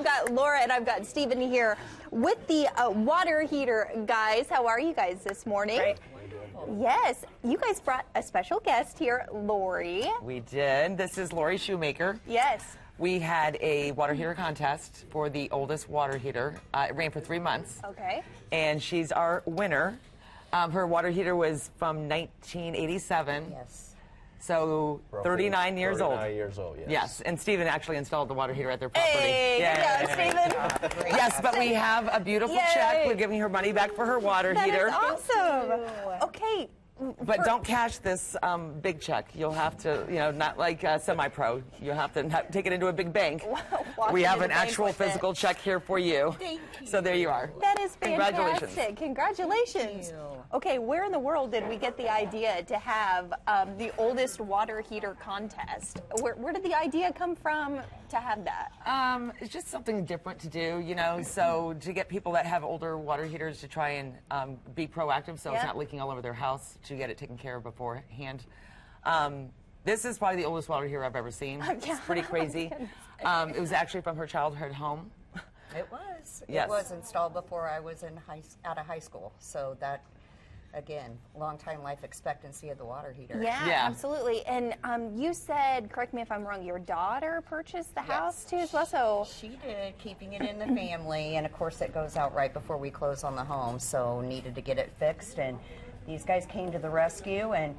I've got Laura and I've got Stephen here with the water heater guys. How are you guys this morning? Great. Yes, you guys brought a special guest here, Lori. We did. This is Lori Shoemaker. Yes. We had a water heater contest for the oldest water heater. It ran for 3 months. Okay. And she's our winner. Her water heater was from 1987. Yes. So 39 years old. 39 years old, yes. Yes, and Stephen actually installed the water heater at their property. Hey, good job, Stephen. Yes, but we have a beautiful check. We're giving her money back for her water heater. That is awesome. Okay. But don't cash this big check. You'll have to, not like semi-pro. You'll have to take it into a big bank. We have an actual physical check here for you. Thank you. So there you are. That is fantastic. Congratulations. Congratulations. Thank you. Okay, where in the world did we get the idea to have the oldest water heater contest? Where did the idea come from to have that? It's just something different to do, so to get people that have older water heaters to try and be proactive so it's not leaking all over their house, to get it taken care of beforehand. This is probably the oldest water heater I've ever seen. It's pretty crazy. It was actually from her childhood home. It was. Yes. It was installed before I was out of high school. So that, again, long time life expectancy of the water heater. Yeah, absolutely. And you said, correct me if I'm wrong, your daughter purchased the house too as well? So She did, keeping it in the family. And of course, it goes out right before we close on the home. So needed to get it fixed. And these guys came to the rescue and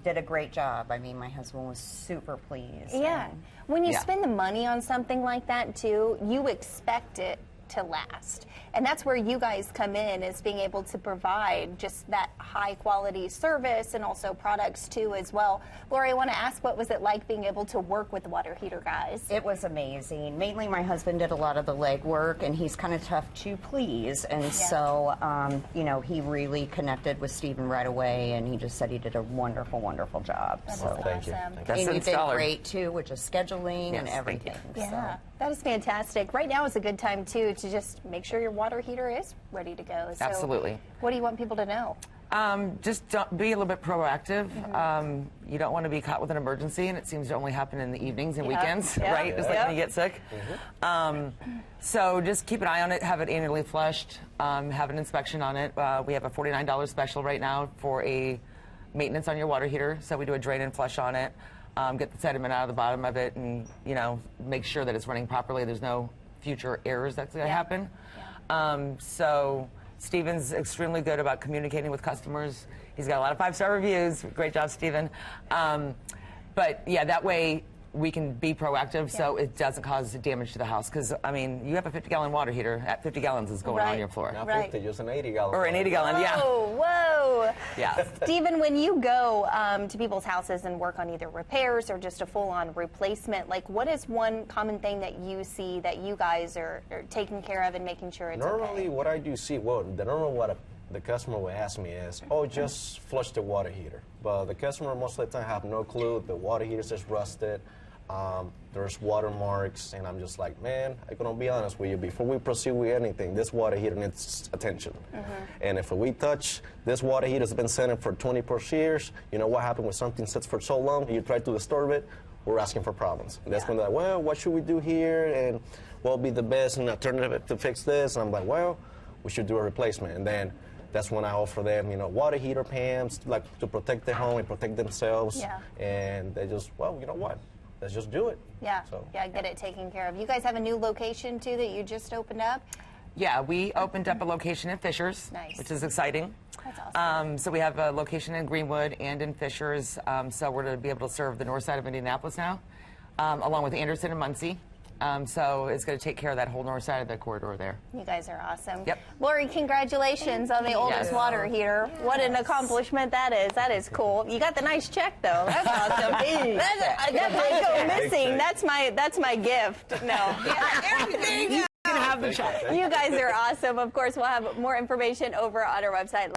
did a great job. I mean, my husband was super pleased. yeah. When you spend the money on something like that too, you expect it to last. And that's where you guys come in, is being able to provide just that high quality service and also products too as well. Lori, I want to ask, what was it like being able to work with the water heater guys? It was amazing. Mainly my husband did a lot of the legwork, and he's kind of tough to please. And so, he really connected with Stephen right away, and he just said he did a wonderful, wonderful job. That's So Thank you. awesome. That's and you did installer. great too, with just scheduling and Yes, thank you. everything. Yeah, that is fantastic. Right now is a good time too to just make sure your water heater is ready to go. So Absolutely. what do you want people to know? Just be a little bit proactive. You don't want to be caught with an emergency, and it seems to only happen in the evenings and weekends, right? Just like when you get sick. So just keep an eye on it, have it annually flushed, have an inspection on it. We have a $49 special right now for a maintenance on your water heater. So we do a drain and flush on it, get the sediment out of the bottom of it, and make sure that it's running properly. There's no future errors that's going to happen. So Stephen's extremely good about communicating with customers. He's got a lot of 5-star reviews. Great job, Stephen. But yeah, that way we can be proactive so it doesn't cause damage to the house. Because, I mean, you have a 50-gallon water heater. At 50 gallons is going on your floor. Not 50, just an 80-gallon. Or an 80-gallon, yeah. Oh, whoa. Yeah. Stephen, when you go to people's houses and work on either repairs or just a full-on replacement, like what is one common thing that you see that you guys are taking care of and making sure it's Normally, okay? what I do see, the customer will ask me is, oh, just flush the water heater. But the customer most of the time have no clue. The water heater is just rusted. There's watermarks, and I'm just like, man, I'm gonna be honest with you. Before we proceed with anything, this water heater needs attention. And if we touch, this water heater has been sitting for 20+ years. You know what happened when something sits for so long? You try to disturb it, we're asking for problems. And that's when they're like, well, what should we do here? And what will be the best alternative to fix this? And I'm like, well, we should do a replacement. And then that's when I offer them, water heater PAMs, like to protect their home and protect themselves. And they just, well, you know what? Let's just do it. Yeah, get it taken care of. You guys have a new location, too, that you just opened up? Yeah, we opened up a location in Fishers, which is exciting. That's awesome. So we have a location in Greenwood and in Fishers. So we're going to be able to serve the north side of Indianapolis now, along with Anderson and Muncie. So it's going to take care of that whole north side of the corridor there. You guys are awesome. Yep. Lori, congratulations on the oldest water heater. What an accomplishment that is. That is cool. You got the nice check, though. That's awesome. That might go missing. That's my gift. No. You can have the check. You guys are awesome. Of course, we'll have more information over on our website.